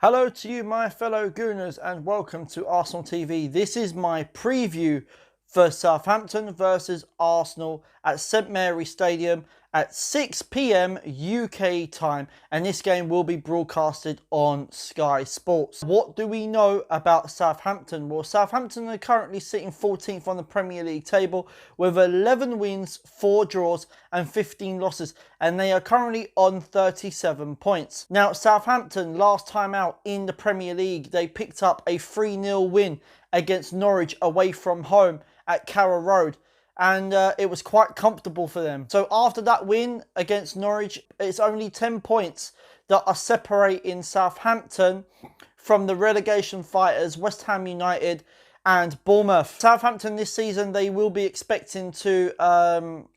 Hello to you, my fellow Gooners, and welcome to Arsenal TV. This is my preview for Southampton versus Arsenal at St Mary's Stadium at 6 p.m. UK time, and this game will be broadcasted on Sky Sports. What do we know about Southampton? Well, Southampton are currently sitting 14th on the Premier League table with 11 wins, 4 draws and 15 losses, and they are currently on 37 points. Now, Southampton, last time out in the Premier League, they picked up a 3-0 win against Norwich away from home at Carrow Road, and it was quite comfortable for them. So after that win against Norwich, it's only 10 points that are separating Southampton from the relegation fighters West Ham United and Bournemouth. Southampton this season, they will be expecting to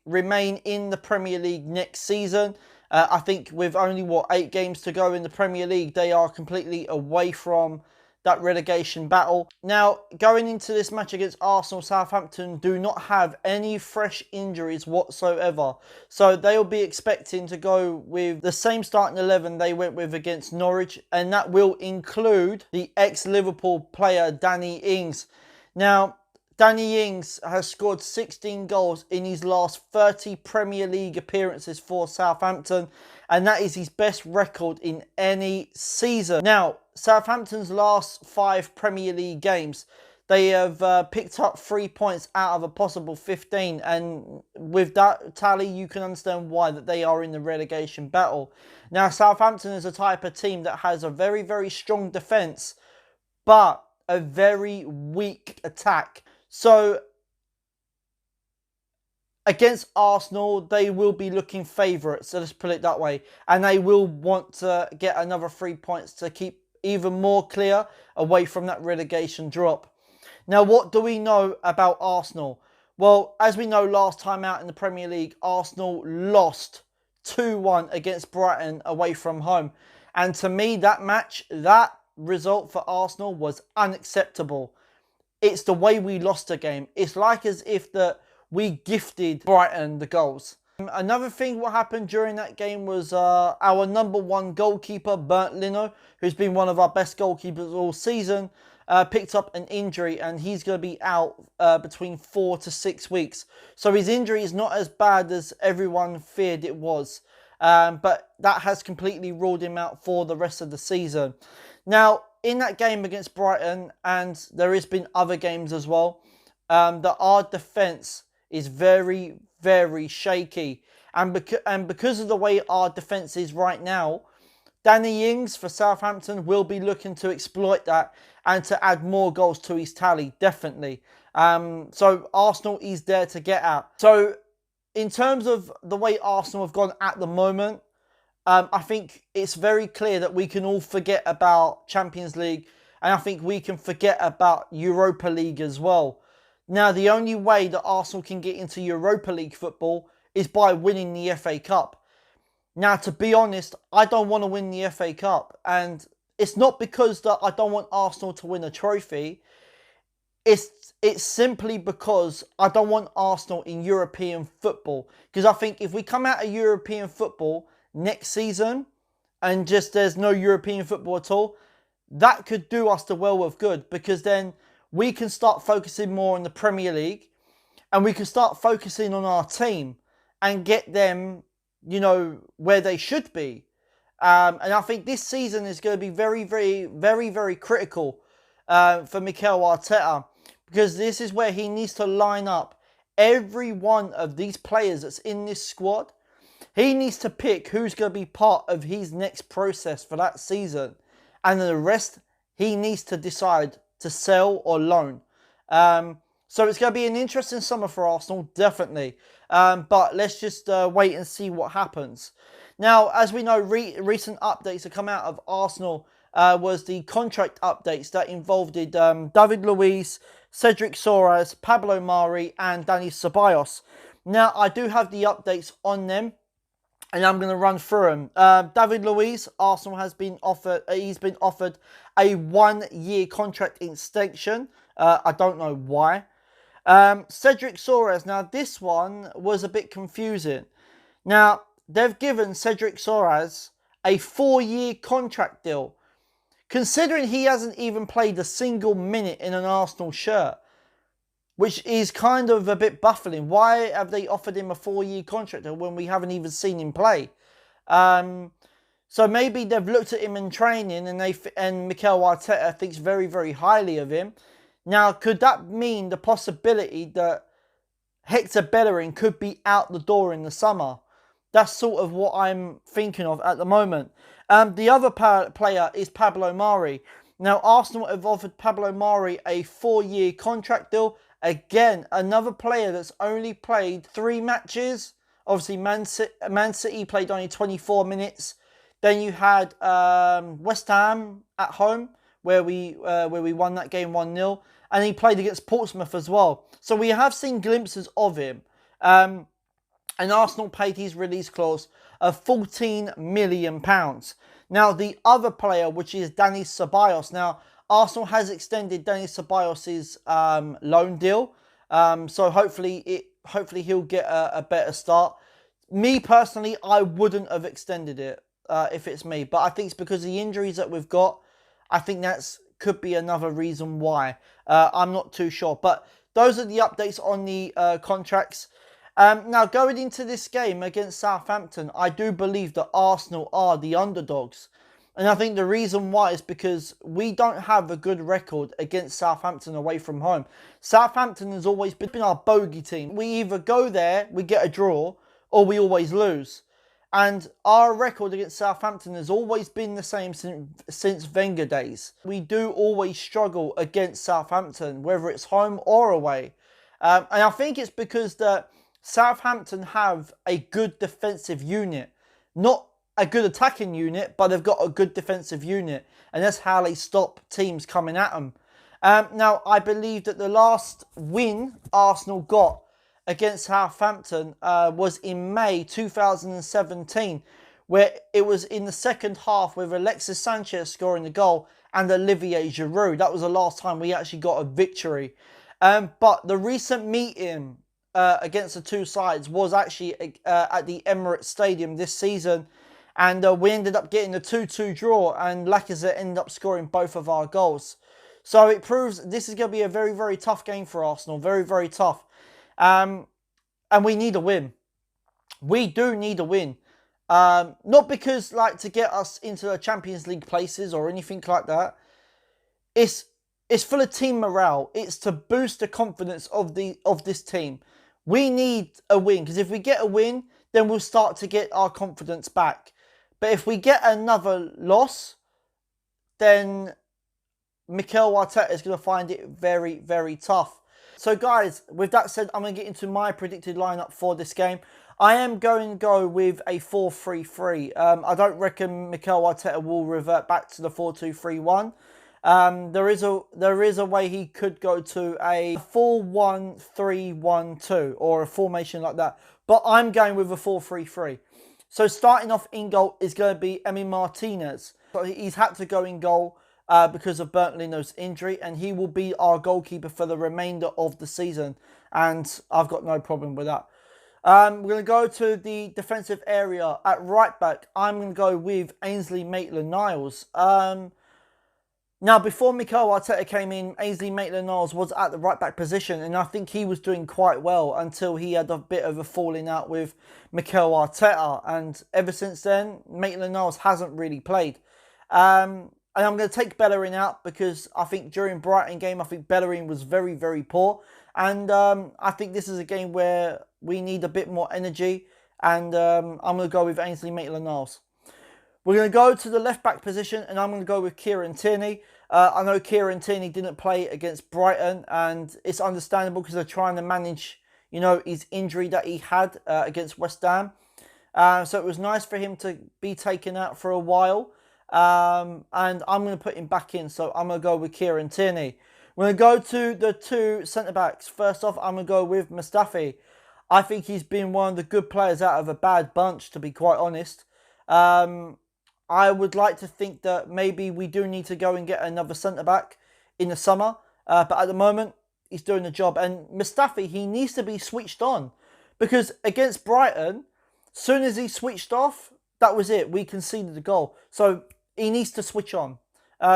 remain in the Premier League next season. I think with only, 8 games to go in the Premier League, they are completely away from that relegation battle. Now, going into this match against Arsenal, Southampton do not have any fresh injuries whatsoever. So they'll be expecting to go with the same starting 11 they went with against Norwich, and that will include the ex-Liverpool player Danny Ings. Now, Danny Ings has scored 16 goals in his last 30 Premier League appearances for Southampton, and that is his best record in any season. Now, Southampton's last 5 Premier League games, they have picked up 3 points out of a possible 15, and with that tally, you can understand why that they are in the relegation battle. Now, Southampton is a type of team that has a very, very strong defence, but a very weak attack. So, against Arsenal, they will be looking favourites, so let's put it that way. And they will want to get another 3 points to keep even more clear away from that relegation drop. Now, what do we know about Arsenal? Well, as we know, last time out in the Premier League, Arsenal lost 2-1 against Brighton away from home. And to me, that result for Arsenal was unacceptable. It's the way we lost the game. It's like as if that we gifted Brighton the goals. Another thing what happened during that game was our #1 goalkeeper, Bernd Leno, who's been one of our best goalkeepers all season, picked up an injury, and he's going to be out between 4 to 6 weeks. So his injury is not as bad as everyone feared it was. But that has completely ruled him out for the rest of the season. Now, in that game against Brighton, and there has been other games as well, that our defence is very, very shaky. And because of the way our defence is right now, Danny Ings for Southampton will be looking to exploit that and to add more goals to his tally, definitely. So Arsenal is there to get at. So in terms of the way Arsenal have gone at the moment, I think it's very clear that we can all forget about Champions League, and I think we can forget about Europa League as well. Now, the only way that Arsenal can get into Europa League football is by winning the FA Cup. Now, to be honest, I don't want to win the FA Cup, and it's not because that I don't want Arsenal to win a trophy. It's simply because I don't want Arsenal in European football. Because I think if we come out of European football next season and just there's no European football at all, that could do us the world of good, because then we can start focusing more on the Premier League, and we can start focusing on our team and get them, where they should be. And I think this season is going to be very, very, very, very critical for Mikel Arteta, because this is where he needs to line up every one of these players that's in this squad. He needs to pick who's going to be part of his next process for that season. And the rest, he needs to decide to sell or loan. So it's going to be an interesting summer for Arsenal, definitely. But let's just wait and see what happens. Now, as we know, recent updates that come out of Arsenal was the contract updates that involved David Luiz, Cedric Soares, Pablo Mari and Dani Ceballos. Now, I do have the updates on them, and I'm going to run through them. David Luiz, Arsenal has been offered. He's been offered a 1-year contract extension. I don't know why. Cedric Soares. Now, this one was a bit confusing. Now, they've given Cedric Soares a 4-year contract deal. considering he hasn't even played a single minute in an Arsenal shirt, which is kind of a bit baffling. Why have they offered him a 4-year contract when we haven't even seen him play? So maybe they've looked at him in training and Mikel Arteta thinks very, very highly of him. Now, could that mean the possibility that Hector Bellerin could be out the door in the summer? That's sort of what I'm thinking of at the moment. The other player is Pablo Mari. Now, Arsenal have offered Pablo Mari a 4-year contract deal. Again, another player that's only played 3 matches. Obviously, Man City played only 24 minutes. Then you had West Ham at home, where we won that game 1-0. And he played against Portsmouth as well. So we have seen glimpses of him. And Arsenal paid his release clause of £14 million. Now, the other player, which is Dani Ceballos. Now, Arsenal has extended Dani Ceballos' loan deal. So hopefully he'll get a better start. Me, personally, I wouldn't have extended it if it's me. But I think it's because of the injuries that we've got. I think that's could be another reason why. I'm not too sure. But those are the updates on the contracts. Now, going into this game against Southampton, I do believe that Arsenal are the underdogs. And I think the reason why is because we don't have a good record against Southampton away from home. Southampton has always been our bogey team. We either go there, we get a draw, or we always lose. And our record against Southampton has always been the same since Wenger days. We do always struggle against Southampton, whether it's home or away. And I think it's because that Southampton have a good defensive unit. Not a good attacking unit, but they've got a good defensive unit. And that's how they stop teams coming at them. Now, I believe that the last win Arsenal got against Southampton was in May 2017, where it was in the second half with Alexis Sanchez scoring the goal and Olivier Giroud. That was the last time we actually got a victory. But the recent meeting against the two sides was actually at the Emirates Stadium this season. And we ended up getting a 2-2 draw, and Lacazette ended up scoring both of our goals. So it proves this is going to be a very, very tough game for Arsenal. Very, very tough. And we need a win. We do need a win. Not because to get us into the Champions League places or anything like that. It's for the team morale. It's to boost the confidence of this team. We need a win, because if we get a win, then we'll start to get our confidence back. But if we get another loss, then Mikel Arteta is going to find it very, very tough. So guys, with that said, I'm going to get into my predicted lineup for this game. I am going to go with a 4-3-3. I don't reckon Mikel Arteta will revert back to the 4-2-3-1. There is a way he could go to a 4-1-3-1-2 or a formation like that. But I'm going with a 4-3-3. So starting off in goal is going to be Emi Martinez. So he's had to go in goal because of Bernd Leno's injury, and he will be our goalkeeper for the remainder of the season. And I've got no problem with that. We're going to go to the defensive area. At right back, I'm going to go with Ainsley Maitland-Niles. Now, before Mikel Arteta came in, Ainsley Maitland-Niles was at the right-back position, and I think he was doing quite well until he had a bit of a falling out with Mikel Arteta. And ever since then, Maitland-Niles hasn't really played. And I'm going to take Bellerin out because I think during Brighton game, I think Bellerin was very, very poor. And I think this is a game where we need a bit more energy. And I'm going to go with Ainsley Maitland-Niles. We're going to go to the left-back position, and I'm going to go with Kieran Tierney. I know Kieran Tierney didn't play against Brighton, and it's understandable because they're trying to manage, his injury that he had against West Ham. So it was nice for him to be taken out for a while. And I'm going to put him back in, so I'm going to go with Kieran Tierney. We're going to go to the two centre-backs. First off, I'm going to go with Mustafi. I think he's been one of the good players out of a bad bunch, to be quite honest. I would like to think that maybe we do need to go and get another centre-back in the summer. But at the moment, he's doing the job. And Mustafi, he needs to be switched on. Because against Brighton, soon as he switched off, that was it. We conceded the goal. So he needs to switch on.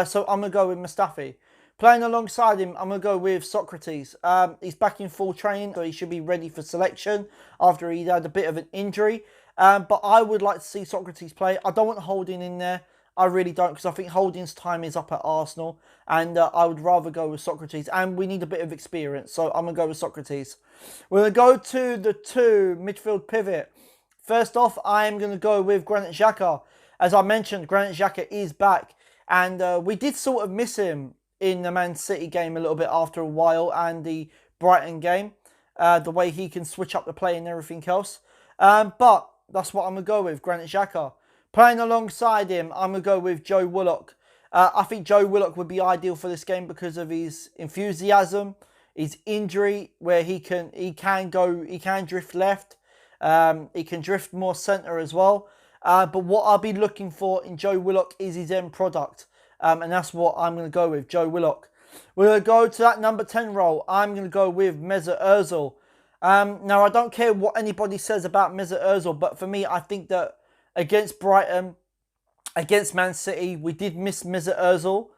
So I'm going to go with Mustafi. Playing alongside him, I'm going to go with Socrates. He's back in full training, so he should be ready for selection after he had a bit of an injury. But I would like to see Socrates play. I don't want Holding in there. I really don't, because I think Holding's time is up at Arsenal. And I would rather go with Socrates. And we need a bit of experience, so I'm going to go with Socrates. We're going to go to the 2 midfield pivot. First off, I am going to go with Granit Xhaka. As I mentioned, Granit Xhaka is back. And we did sort of miss him in the Man City game a little bit after a while, and the Brighton game. The way he can switch up the play and everything else. But that's what I'm going to go with, Granit Xhaka. Playing alongside him, I'm going to go with Joe Willock. I think Joe Willock would be ideal for this game because of his enthusiasm, his injury, where he can drift left. He can drift more centre as well. But what I'll be looking for in Joe Willock is his end product. And that's what I'm going to go with, Joe Willock. We're going to go to that number 10 role. I'm going to go with Mesut Ozil. Now, I don't care what anybody says about Mesut Ozil, but for me, I think that against Brighton, against Man City, we did miss Mesut Ozil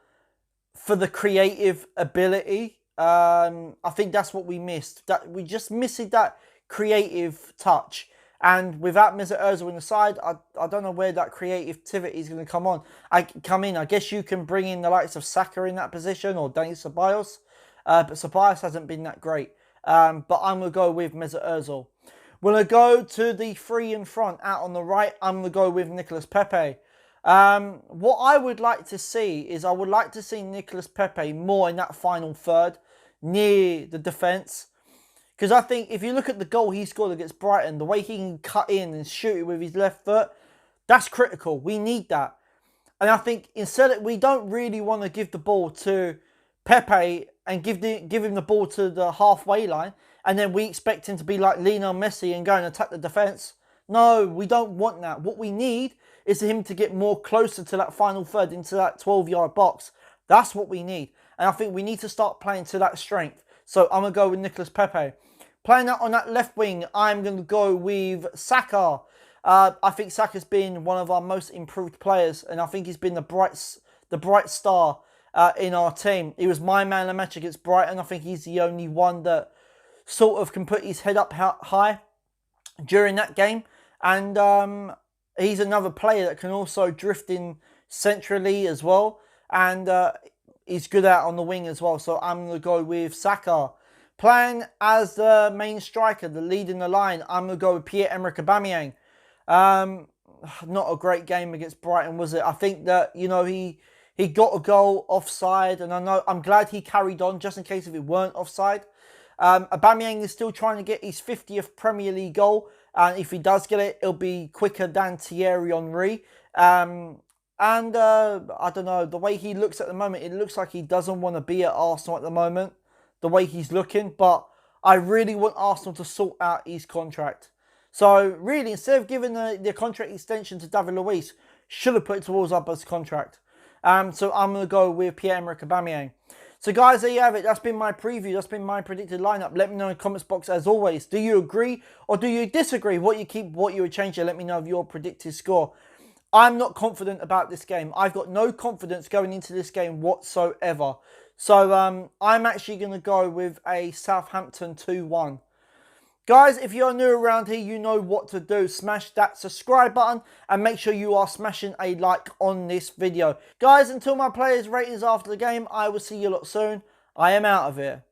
for the creative ability. I think that's what we missed. That we just missed that creative touch. And without Mesut Ozil in the side, I don't know where that creativity is going to come in. I guess you can bring in the likes of Saka in that position or Dani Ceballos. But Ceballos hasn't been that great. But I'm going to go with Mesut Ozil. We're going to go to the 3 in front. Out on the right, I'm going to go with Nicolas Pepe. What I would like to see is I would like to see Nicolas Pepe more in that final third, near the defence. Because I think if you look at the goal he scored against Brighton, the way he can cut in and shoot it with his left foot, that's critical. We need that. And I think we don't really want to give the ball to Pepe and give him the ball to the halfway line, and then we expect him to be like Lionel Messi and go and attack the defence. No, we don't want that. What we need is for him to get more closer to that final third, into that 12-yard box. That's what we need. And I think we need to start playing to that strength. So I'm going to go with Nicolas Pepe. Playing out on that left wing, I'm going to go with Saka. I think Saka's been one of our most improved players, and I think he's been the bright star in our team. He was my man of the match against Brighton. I think he's the only one that sort of can put his head up high during that game. And he's another player that can also drift in centrally as well. And he's good out on the wing as well. So I'm going to go with Saka. Playing as the main striker, the lead in the line, I'm going to go with Pierre-Emerick Aubameyang. Not a great game against Brighton, was it? I think that, he got a goal offside, and I'm glad he carried on just in case if it weren't offside. Aubameyang is still trying to get his 50th Premier League goal, and if he does get it, it'll be quicker than Thierry Henry. I don't know, the way he looks at the moment, it looks like he doesn't want to be at Arsenal at the moment, the way he's looking, but I really want Arsenal to sort out his contract. So really, instead of giving the contract extension to David Luiz, should have put it towards Abba's contract. So I'm going to go with Pierre-Emerick Aubameyang. So guys, there you have it. That's been my preview. That's been my predicted lineup. Let me know in the comments box as always. Do you agree or do you disagree? What you keep, what you would change there. Let me know of your predicted score. I'm not confident about this game. I've got no confidence going into this game whatsoever. So I'm actually going to go with a Southampton 2-1. Guys, if you're new around here, you know what to do. Smash that subscribe button and make sure you are smashing a like on this video. Guys, until my players' ratings after the game, I will see you lot soon. I am out of here.